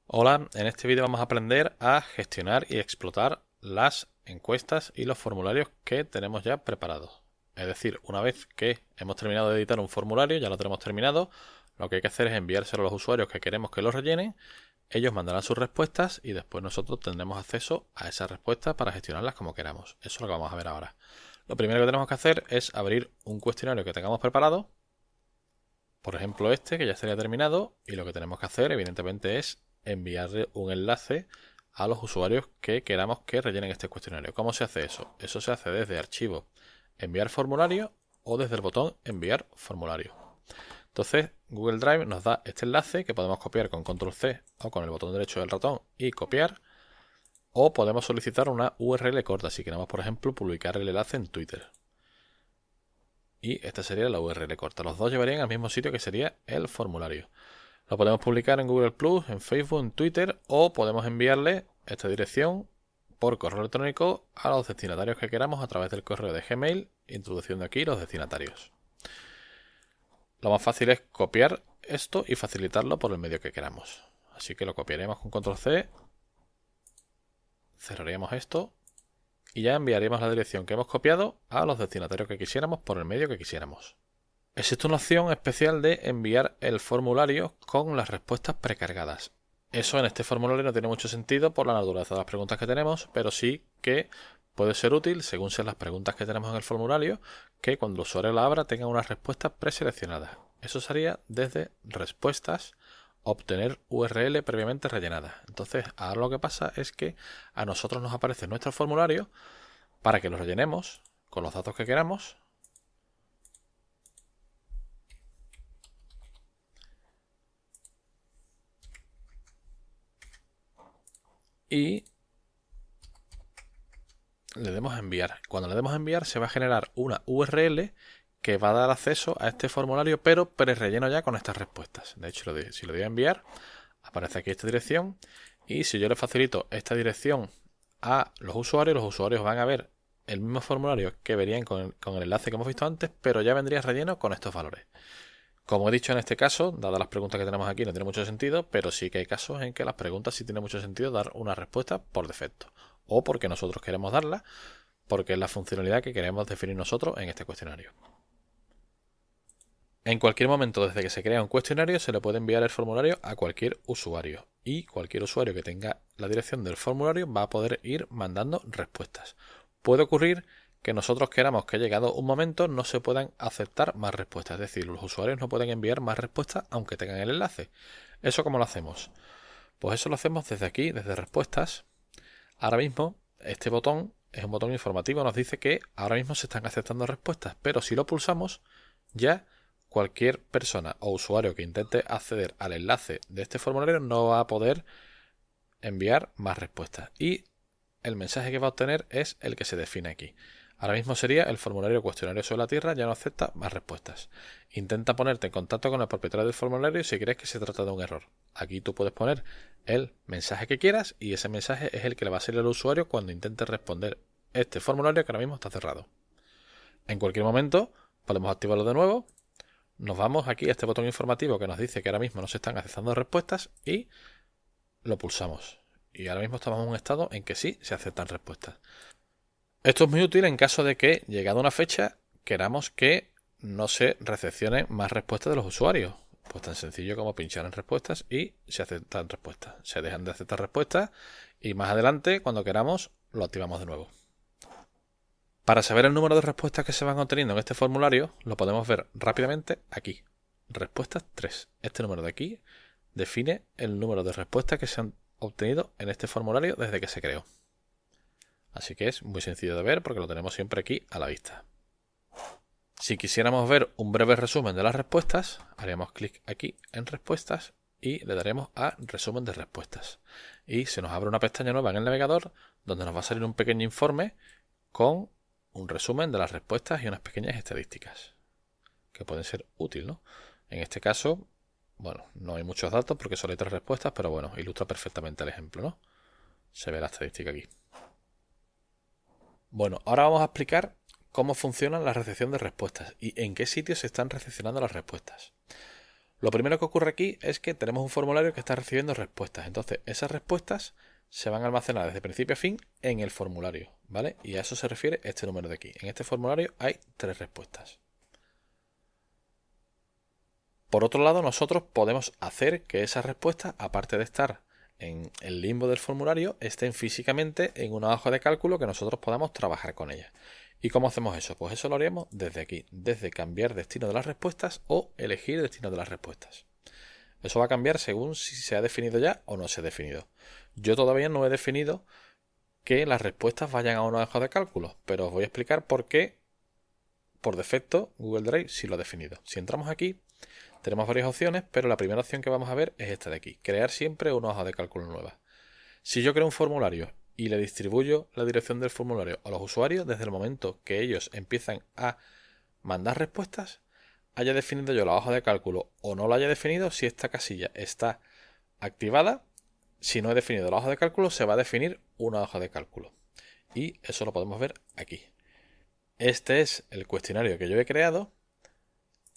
Hola, en este vídeo vamos a aprender a gestionar y explotar las encuestas y los formularios que tenemos ya preparados. Es decir, una vez que hemos terminado de editar un formulario, ya lo tenemos terminado, lo que hay que hacer es enviárselo a los usuarios que queremos que lo rellenen, ellos mandarán sus respuestas y después nosotros tendremos acceso a esas respuestas para gestionarlas como queramos. Eso es lo que vamos a ver ahora. Lo primero que tenemos que hacer es abrir un cuestionario que tengamos preparado, por ejemplo este, que ya estaría terminado, y lo que tenemos que hacer evidentemente es enviarle un enlace a los usuarios que queramos que rellenen este cuestionario. ¿Cómo se hace eso? Eso se hace desde archivo, enviar formulario o desde el botón enviar formulario. Entonces Google Drive nos da este enlace que podemos copiar con control C o con el botón derecho del ratón y copiar, o podemos solicitar una URL corta si queremos, por ejemplo, publicar el enlace en Twitter. Y esta sería la URL corta. Los dos llevarían al mismo sitio que sería el formulario. Lo podemos publicar en Google+, en Facebook, en Twitter, o podemos enviarle esta dirección por correo electrónico a los destinatarios que queramos a través del correo de Gmail, introduciendo aquí los destinatarios. Lo más fácil es copiar esto y facilitarlo por el medio que queramos. Así que lo copiaremos con control C, cerraríamos esto y ya enviaríamos la dirección que hemos copiado a los destinatarios que quisiéramos por el medio que quisiéramos. Existe una opción especial de enviar el formulario con las respuestas precargadas. Eso en este formulario no tiene mucho sentido por la naturaleza de las preguntas que tenemos, pero sí que puede ser útil, según sean las preguntas que tenemos en el formulario, que cuando el usuario la abra tenga unas respuestas preseleccionadas. Eso sería desde respuestas, obtener URL previamente rellenada. Entonces, ahora lo que pasa es que a nosotros nos aparece nuestro formulario para que lo rellenemos con los datos que queramos. Y le demos a enviar. Cuando le demos a enviar se va a generar una URL que va a dar acceso a este formulario, pero pre-relleno ya con estas respuestas. De hecho, si lo doy a enviar, aparece aquí esta dirección, y si yo le facilito esta dirección a los usuarios van a ver el mismo formulario que verían con el enlace que hemos visto antes, pero ya vendría relleno con estos valores. Como he dicho en este caso, dadas las preguntas que tenemos aquí, no tiene mucho sentido, pero sí que hay casos en que las preguntas sí tiene mucho sentido dar una respuesta por defecto, o porque nosotros queremos darla, porque es la funcionalidad que queremos definir nosotros en este cuestionario. En cualquier momento, desde que se crea un cuestionario, se le puede enviar el formulario a cualquier usuario, y cualquier usuario que tenga la dirección del formulario va a poder ir mandando respuestas. Puede ocurrir que nosotros queramos que llegado un momento no se puedan aceptar más respuestas, es decir, los usuarios no pueden enviar más respuestas aunque tengan el enlace. ¿Eso cómo lo hacemos? Pues eso lo hacemos desde aquí, desde respuestas. Ahora mismo este botón es un botón informativo, nos dice que ahora mismo se están aceptando respuestas, pero si lo pulsamos ya cualquier persona o usuario que intente acceder al enlace de este formulario no va a poder enviar más respuestas, y el mensaje que va a obtener es el que se define aquí. Ahora mismo sería el formulario cuestionario sobre la Tierra ya no acepta más respuestas. Intenta ponerte en contacto con el propietario del formulario si crees que se trata de un error. Aquí tú puedes poner el mensaje que quieras y ese mensaje es el que le va a salir al usuario cuando intente responder este formulario que ahora mismo está cerrado. En cualquier momento podemos activarlo de nuevo. Nos vamos aquí a este botón informativo que nos dice que ahora mismo no se están aceptando respuestas y lo pulsamos. Y ahora mismo estamos en un estado en que sí se aceptan respuestas. Esto es muy útil en caso de que, llegada una fecha, queramos que no se recepcionen más respuestas de los usuarios. Pues tan sencillo como pinchar en respuestas y se aceptan respuestas. Se dejan de aceptar respuestas y más adelante, cuando queramos, lo activamos de nuevo. Para saber el número de respuestas que se van obteniendo en este formulario, lo podemos ver rápidamente aquí. Respuestas 3. Este número de aquí define el número de respuestas que se han obtenido en este formulario desde que se creó. Así que es muy sencillo de ver porque lo tenemos siempre aquí a la vista. Si quisiéramos ver un breve resumen de las respuestas, haríamos clic aquí en respuestas y le daremos a resumen de respuestas. Y se nos abre una pestaña nueva en el navegador donde nos va a salir un pequeño informe con un resumen de las respuestas y unas pequeñas estadísticas que pueden ser útiles, ¿no? En este caso, bueno, no hay muchos datos porque solo hay 3 respuestas, pero bueno, ilustra perfectamente el ejemplo, ¿no? Se ve la estadística aquí. Bueno, ahora vamos a explicar cómo funciona la recepción de respuestas y en qué sitios se están recepcionando las respuestas. Lo primero que ocurre aquí es que tenemos un formulario que está recibiendo respuestas. Entonces, esas respuestas se van a almacenar desde principio a fin en el formulario, ¿vale? Y a eso se refiere este número de aquí. En este formulario hay 3 respuestas. Por otro lado, nosotros podemos hacer que esas respuestas, aparte de estar en el limbo del formulario, estén físicamente en una hoja de cálculo que nosotros podamos trabajar con ellas. ¿Y cómo hacemos eso? Pues eso lo haríamos desde aquí, desde cambiar destino de las respuestas o elegir destino de las respuestas. Eso va a cambiar según si se ha definido ya o no se ha definido. Yo todavía no he definido que las respuestas vayan a una hoja de cálculo, pero os voy a explicar por qué, por defecto, Google Drive sí lo ha definido. Si entramos aquí, tenemos varias opciones, pero la primera opción que vamos a ver es esta de aquí, crear siempre una hoja de cálculo nueva. Si yo creo un formulario y le distribuyo la dirección del formulario a los usuarios, desde el momento que ellos empiezan a mandar respuestas, haya definido yo la hoja de cálculo o no la haya definido, si esta casilla está activada, si no he definido la hoja de cálculo, se va a definir una hoja de cálculo. Y eso lo podemos ver aquí. Este es el cuestionario que yo he creado.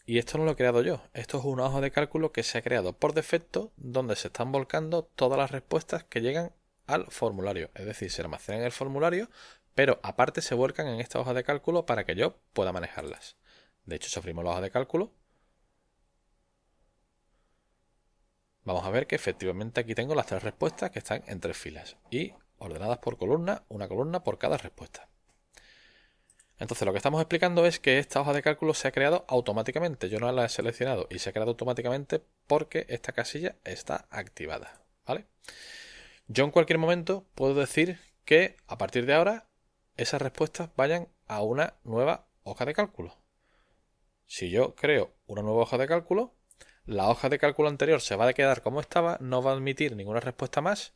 Y esto no lo he creado yo, esto es una hoja de cálculo que se ha creado por defecto donde se están volcando todas las respuestas que llegan al formulario. Es decir, se almacenan en el formulario, pero aparte se vuelcan en esta hoja de cálculo para que yo pueda manejarlas. De hecho, si abrimos la hoja de cálculo, vamos a ver que efectivamente aquí tengo las 3 respuestas que están en 3 filas y ordenadas por columna, una columna por cada respuesta. Entonces lo que estamos explicando es que esta hoja de cálculo se ha creado automáticamente. Yo no la he seleccionado y se ha creado automáticamente porque esta casilla está activada, ¿vale? Yo en cualquier momento puedo decir que a partir de ahora esas respuestas vayan a una nueva hoja de cálculo. Si yo creo una nueva hoja de cálculo, la hoja de cálculo anterior se va a quedar como estaba, no va a admitir ninguna respuesta más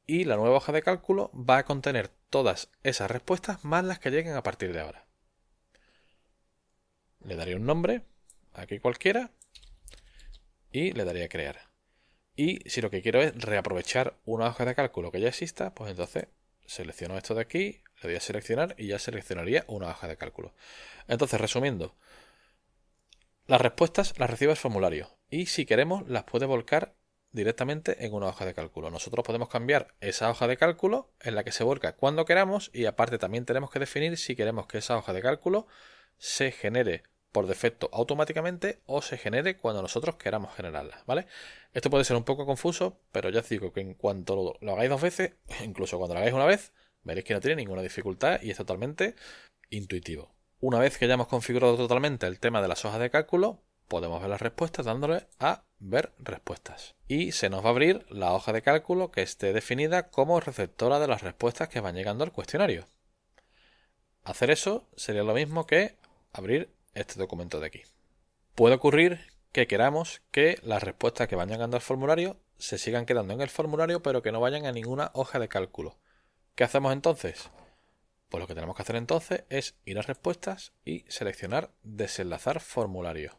y la nueva hoja de cálculo va a contener todas esas respuestas más las que lleguen a partir de ahora. Le daría un nombre, aquí cualquiera, y le daría a crear. Y si lo que quiero es reaprovechar una hoja de cálculo que ya exista, pues entonces selecciono esto de aquí, le doy a seleccionar y ya seleccionaría una hoja de cálculo. Entonces, resumiendo, las respuestas las recibe el formulario y si queremos las puede volcar directamente en una hoja de cálculo. Nosotros podemos cambiar esa hoja de cálculo en la que se vuelca cuando queramos y aparte también tenemos que definir si queremos que esa hoja de cálculo se genere por defecto automáticamente o se genere cuando nosotros queramos generarla, ¿vale? Esto puede ser un poco confuso, pero ya os digo que en cuanto lo hagáis 2 veces, incluso cuando lo hagáis una vez, veréis que no tiene ninguna dificultad y es totalmente intuitivo. Una vez que ya hemos configurado totalmente el tema de las hojas de cálculo, podemos ver las respuestas dándole a ver respuestas. Y se nos va a abrir la hoja de cálculo que esté definida como receptora de las respuestas que van llegando al cuestionario. Hacer eso sería lo mismo que abrir este documento de aquí. Puede ocurrir que queramos que las respuestas que van llegando al formulario se sigan quedando en el formulario pero que no vayan a ninguna hoja de cálculo. ¿Qué hacemos entonces? Pues lo que tenemos que hacer entonces es ir a respuestas y seleccionar desenlazar formulario.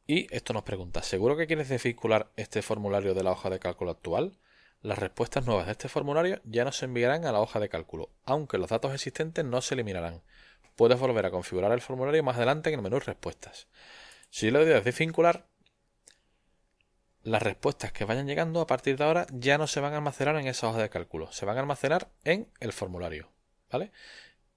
Y esto nos pregunta, ¿seguro que quieres desvincular este formulario de la hoja de cálculo actual? Las respuestas nuevas de este formulario ya no se enviarán a la hoja de cálculo, aunque los datos existentes no se eliminarán. Puedes volver a configurar el formulario más adelante en el menú respuestas. Si yo le doy a desvincular, las respuestas que vayan llegando a partir de ahora ya no se van a almacenar en esa hoja de cálculo, se van a almacenar en el formulario, ¿vale?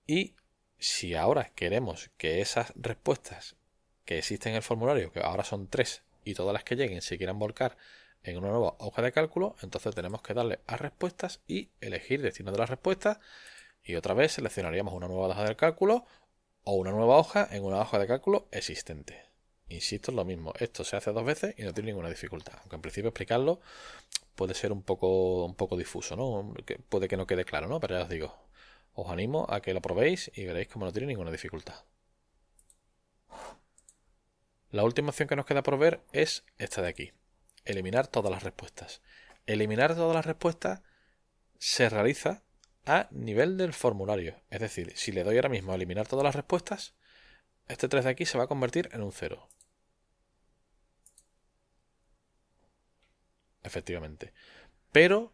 Y si ahora queremos que esas respuestas que existen en el formulario, que ahora son 3, y todas las que lleguen se quieran volcar en una nueva hoja de cálculo, entonces tenemos que darle a respuestas y elegir destino de las respuestas y otra vez seleccionaríamos una nueva hoja de cálculo o una nueva hoja en una hoja de cálculo existente. Insisto, es lo mismo, esto se hace 2 veces y no tiene ninguna dificultad, aunque en principio explicarlo puede ser un poco difuso, ¿no? Puede que no quede claro, ¿no? Pero ya os digo, os animo a que lo probéis y veréis cómo no tiene ninguna dificultad. La última opción que nos queda por ver es esta de aquí, eliminar todas las respuestas. Eliminar todas las respuestas se realiza a nivel del formulario, es decir, si le doy ahora mismo a eliminar todas las respuestas, este 3 de aquí se va a convertir en un 0. Efectivamente. Pero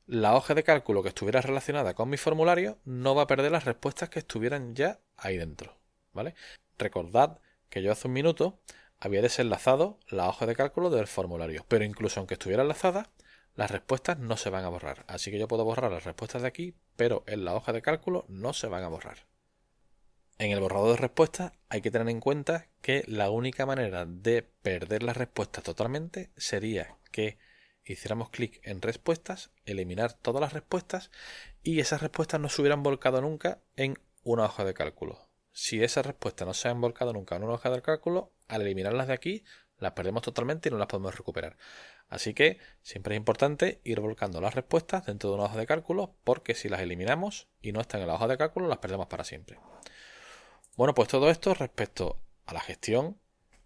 la hoja de cálculo que estuviera relacionada con mi formulario no va a perder las respuestas que estuvieran ya ahí dentro, ¿vale? Recordad que yo hace un minuto había desenlazado la hoja de cálculo del formulario, pero incluso aunque estuviera enlazada, las respuestas no se van a borrar. Así que yo puedo borrar las respuestas de aquí, pero en la hoja de cálculo no se van a borrar. En el borrador de respuestas hay que tener en cuenta que la única manera de perder las respuestas totalmente sería que hiciéramos clic en respuestas, eliminar todas las respuestas y esas respuestas no se hubieran volcado nunca en una hoja de cálculo. Si esas respuestas no se han volcado nunca en una hoja de cálculo, al eliminarlas de aquí las perdemos totalmente y no las podemos recuperar. Así que siempre es importante ir volcando las respuestas dentro de una hoja de cálculo, porque si las eliminamos y no están en la hoja de cálculo las perdemos para siempre. Bueno, pues todo esto respecto a la gestión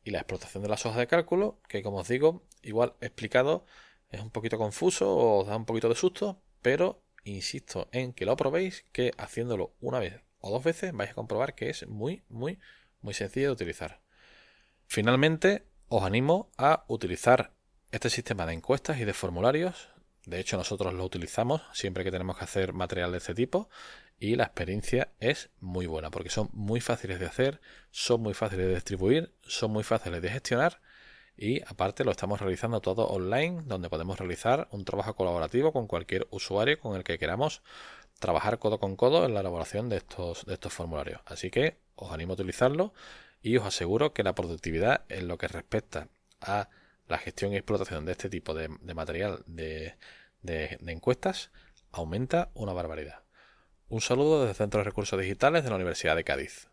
y la explotación de las hojas de cálculo, que como os digo, igual explicado es un poquito confuso o os da un poquito de susto, pero insisto en que lo probéis, que haciéndolo una vez o dos veces vais a comprobar que es muy sencillo de utilizar. Finalmente, os animo a utilizar este sistema de encuestas y de formularios. De hecho, nosotros lo utilizamos siempre que tenemos que hacer material de este tipo y la experiencia es muy buena porque son muy fáciles de hacer, son muy fáciles de distribuir, son muy fáciles de gestionar y aparte lo estamos realizando todo online, donde podemos realizar un trabajo colaborativo con cualquier usuario con el que queramos trabajar codo con codo en la elaboración de estos formularios. Así que os animo a utilizarlo y os aseguro que la productividad en lo que respecta a la gestión y explotación de este tipo de material de encuestas aumenta una barbaridad. Un saludo desde el Centro de Recursos Digitales de la Universidad de Cádiz.